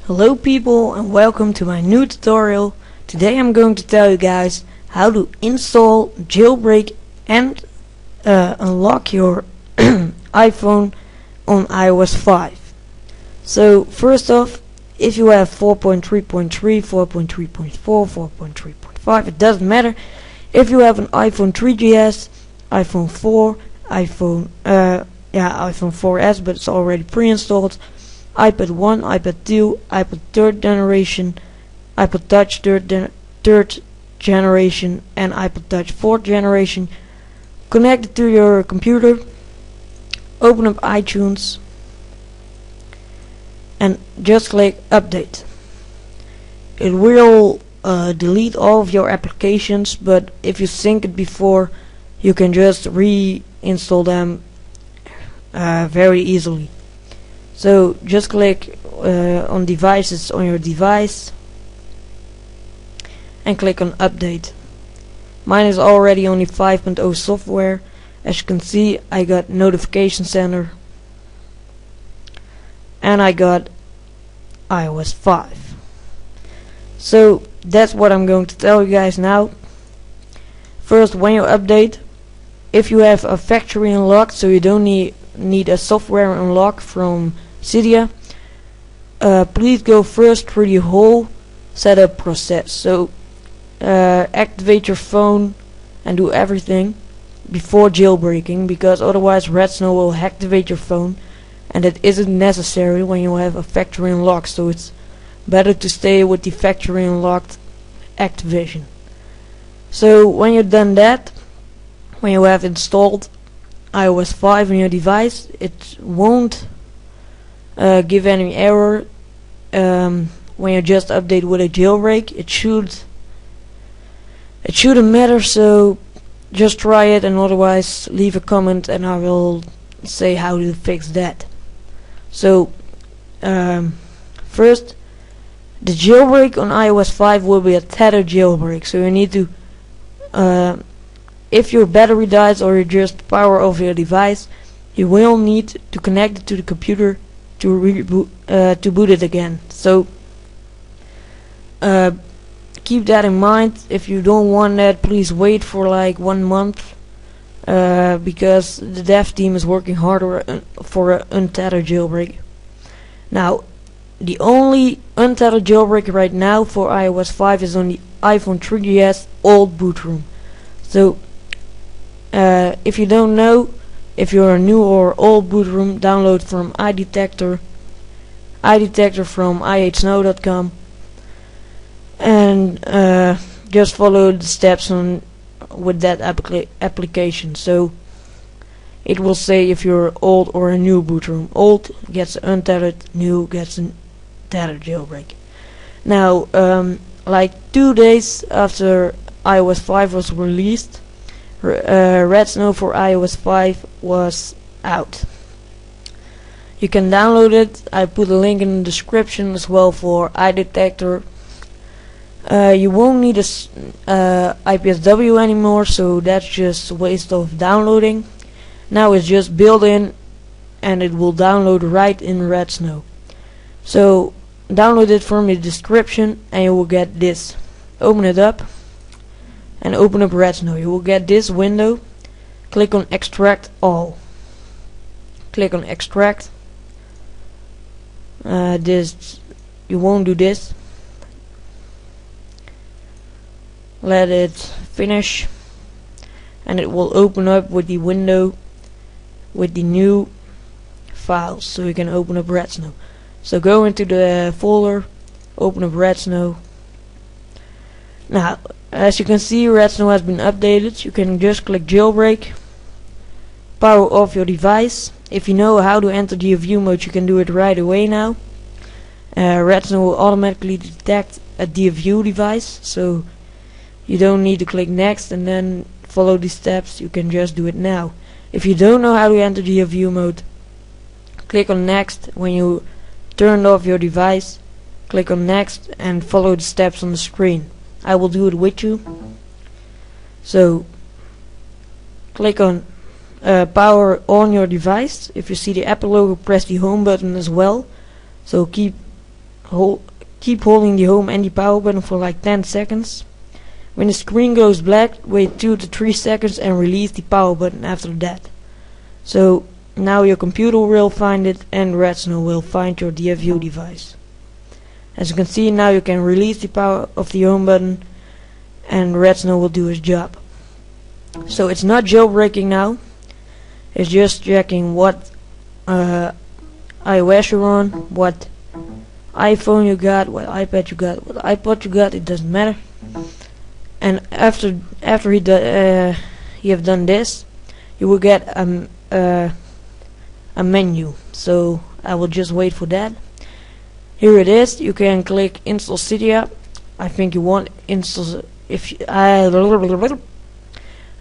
Hello people and welcome to my new tutorial. Today I'm going to tell you guys how to install, jailbreak and unlock your iPhone on iOS 5. So first off, if you have 4.3.3, 4.3.4, 4.3.5, it doesn't matter. If you have an iPhone 3GS, iPhone 4, iPhone 4S, but it's already pre-installed, iPad 1, iPad 2, iPad 3rd generation, iPod Touch 3rd generation, and iPod Touch 4th generation. Connect it to your computer, open up iTunes, and just click Update. It will delete all of your applications, but if you sync it before, you can just reinstall them very easily. So just click on devices on your device and click on update. Mine is already only 5.0 software. As you can see, I got notification center and I got iOS 5. So that's what I'm going to tell you guys now. First, when you update, if you have a factory unlock, so you don't need a software unlock from Cydia, please go first through the whole setup process. So activate your phone and do everything before jailbreaking, because otherwise Red Snow will activate your phone, and it isn't necessary when you have a factory unlock. So it's better to stay with the factory unlocked activation. So when you've done that, when you have installed iOS 5 on your device, it won't give any error when you just update with a jailbreak. It shouldn't matter, so just try it, and otherwise leave a comment and I will say how to fix that. So first, the jailbreak on iOS 5 will be a tethered jailbreak, so you need to if your battery dies or you just power off your device, you will need to connect it to the computer to reboot to boot it again. So keep that in mind. If you don't want that, please wait for like 1 month, because the dev team is working harder for an untethered jailbreak. Now, the only untethered jailbreak right now for iOS 5 is on the iPhone 3GS old boot room. So if you don't know, if you're a new or old boot room, download from iDetector from ihsnow.com, and just follow the steps on with that application. So it will say if you're old or a new boot room. Old gets untethered, new gets a tethered jailbreak. Now, like 2 days after iOS 5 was released, Red Snow for iOS 5 was out. You can download it. I put a link in the description as well for iDetector. You won't need a IPSW anymore, so that's just a waste of downloading. Now it's just built in and it will download right in Red Snow. So download it from the description and you will get this. Open it up and open up Red Snow. You will get this window. Click on Extract All. Click on Extract. You won't do this. Let it finish, and it will open up with the window with the new files, so you can open up Red Snow. So go into the folder, open up Red Snow. Now, as you can see, Red Snow has been updated. You can just click jailbreak, power off your device. If you know how to enter DFU mode, you can do it right away now. Red Snow will automatically detect a DFU device, so you don't need to click next and then follow these steps. You can just do it now. If you don't know how to enter DFU mode, click on next. When you turned off your device, click on next and follow the steps on the screen. I will do it with you. So click on power on your device. If you see the Apple logo, press the home button as well. So keep keep holding the home and the power button for like 10 seconds. When the screen goes black, wait 2 to 3 seconds and release the power button after that. So now your computer will find it and Redsnow will find your DFU device. As you can see, now you can release the power of the home button and Redsnow will do his job. So it's not jailbreaking now, it's just checking what iOS you're on, what iPhone you got, what iPad you got, what iPod you got, it doesn't matter. And after you have done this, you will get a menu. So I will just wait for that. Here it is. You can click install Cydia. I think you want install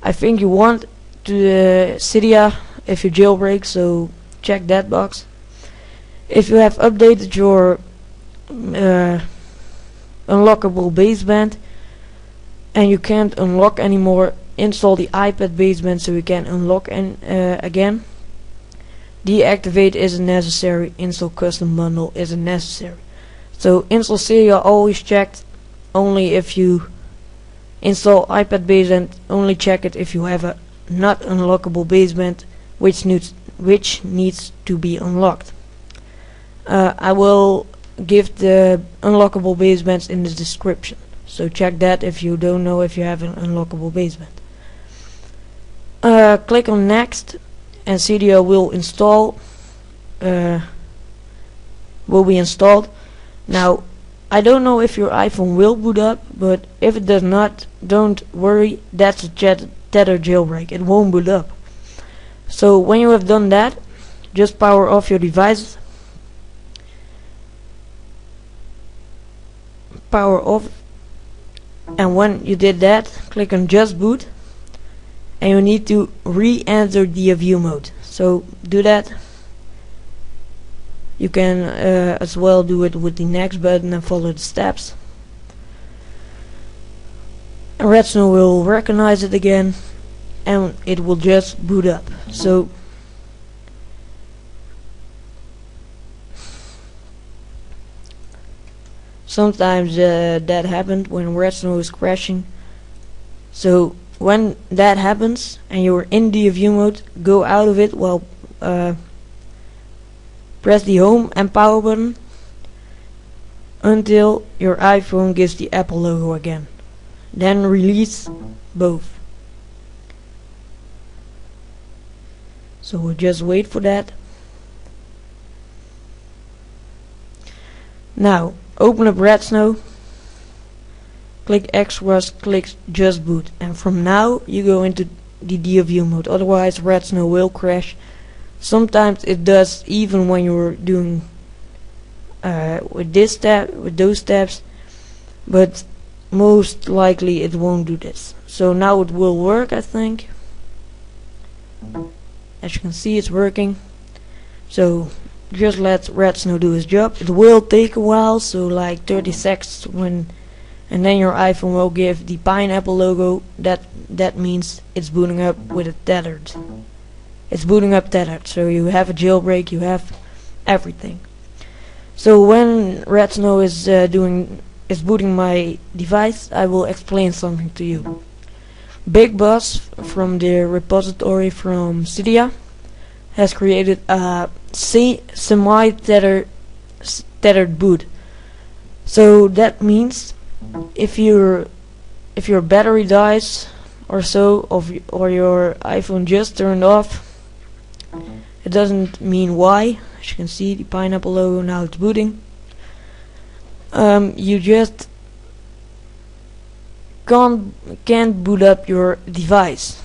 I think you want to Cydia if you jailbreak, so check that box. If you have updated your unlockable baseband and you can't unlock anymore, install the iPad baseband so you can unlock again. Deactivate isn't necessary, install custom bundle isn't necessary. So install Cydia always checked only if you install iPad baseband, only check it if you have a not unlockable baseband which needs to be unlocked. I will give the unlockable basebands in the description, so check that if you don't know if you have an unlockable baseband. Click on next and Cydia will be installed. Now I don't know if your iPhone will boot up, but if it does not, don't worry, that's a tether jailbreak, it won't boot up. So when you have done that, just power off your device, power off, and when you did that, click on just boot and you need to re-enter DFU mode. So do that. You can as well do it with the next button and follow the steps. And Redsnow will recognize it again and it will just boot up. So sometimes that happened when Redsnow is crashing. So when that happens and you're in DFU mode, go out of it while press the home and power button until your iPhone gives the Apple logo again. Then release both. So we'll just wait for that. Now open up Redsnow, click extras, click just boot, and from now you go into the DFU mode, otherwise Redsnow will crash. Sometimes it does even when you're doing with those steps, but most likely it won't do this. So now it will work, I think. As you can see, it's working. So just let Redsnow do his job. It will take a while, so like 30 seconds and then your iPhone will give the pineapple logo. That means it's booting up with a tethered. It's booting up tethered, so you have a jailbreak, you have everything. So when Redsnow is booting my device, I will explain something to you. Big Boss from the repository from Cydia has created a semi-tethered boot. So that means if your battery dies or so, or your iPhone just turned off, it doesn't mean why. As you can see, the pineapple logo, now it's booting. You just can't boot up your device,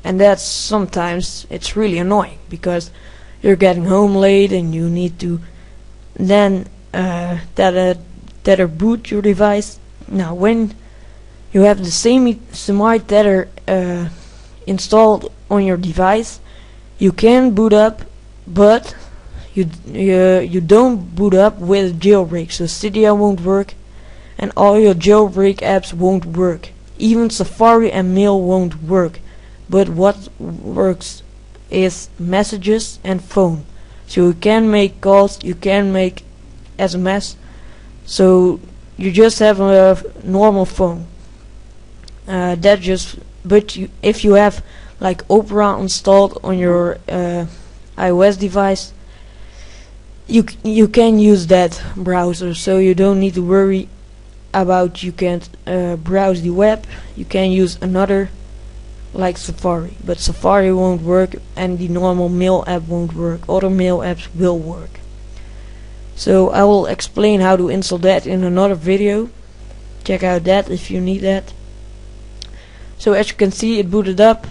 and that's sometimes it's really annoying because you're getting home late and you need to then tether boot your device. Now when you have the semi-tether installed on your device, you can boot up, but you don't boot up with jailbreak, so Cydia won't work and all your jailbreak apps won't work. Even Safari and Mail won't work, but what works is messages and phone. So you can make calls, you can make SMS, So you just have a normal phone. But if you have like Opera installed on your iOS device, you can use that browser, so you don't need to worry about you can't browse the web. You can use another like Safari, but Safari won't work and the normal mail app won't work. Other mail apps will work. So I will explain how to install that in another video. Check out that if you need that. So as you can see, it booted up.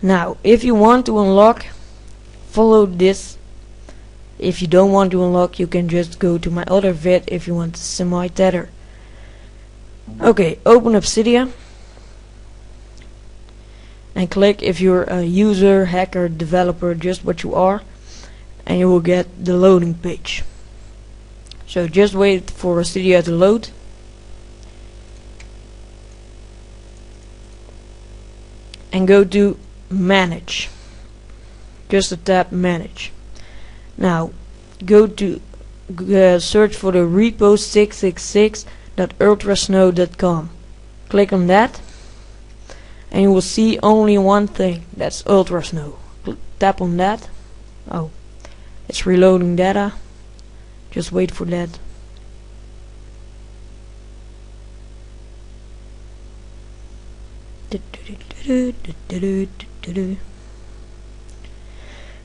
Now if you want to unlock, follow this. If you don't want to unlock, you can just go to my other vid if you want semi-tether. Okay, open up Cydia and click if you're a user, hacker, developer, just what you are, and you will get the loading page. So just wait for Cydia to load. And go to manage. Just tap manage. Now go to search for the repo 666.ultrasnow.com. Click on that and you will see only one thing, that's ultrasnow. Tap on that. Oh, it's reloading data. Just wait for that.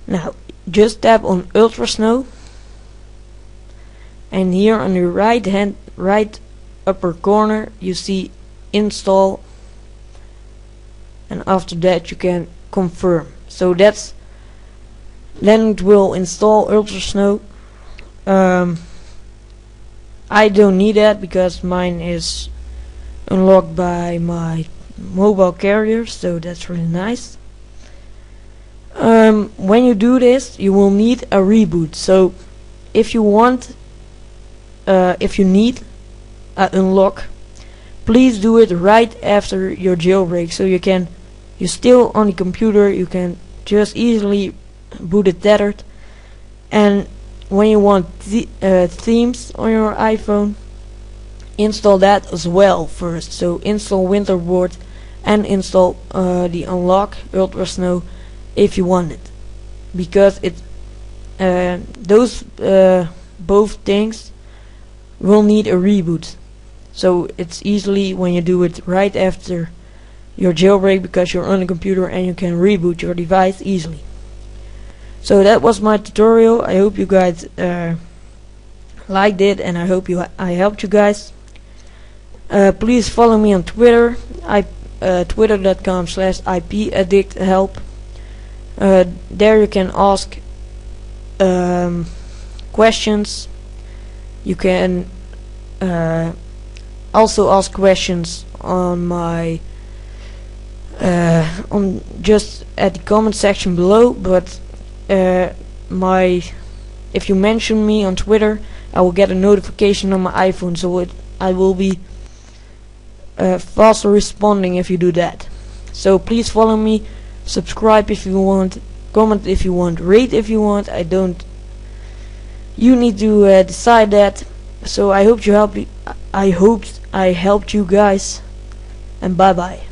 Now just tap on ultrasnow, and here on the right upper corner you see install, and after that you can confirm. So then it will install ultrasnow. I don't need that because mine is unlocked by my mobile carrier, so that's really nice. When you do this, you will need a reboot. So if you need a unlock, please do it right after your jailbreak, so you're still on the computer, you can just easily boot it tethered. And when you want themes on your iPhone, install that as well first. So install Winterboard and install the unlock ultrasnow if you want it, because those both things will need a reboot. So it's easily when you do it right after your jailbreak, because you're on the computer and you can reboot your device easily. So that was my tutorial. I hope you guys liked it, and I hope I helped you guys. Please follow me on Twitter, twitter.com/ipaddicthelp. There you can ask questions. You can also ask questions on my on just at the comment section below, but if you mention me on Twitter, I will get a notification on my iPhone, so I will be faster responding if you do that. So please follow me, subscribe if you want, comment if you want, rate if you want. You need to decide that. So I hope I helped you guys, and bye bye.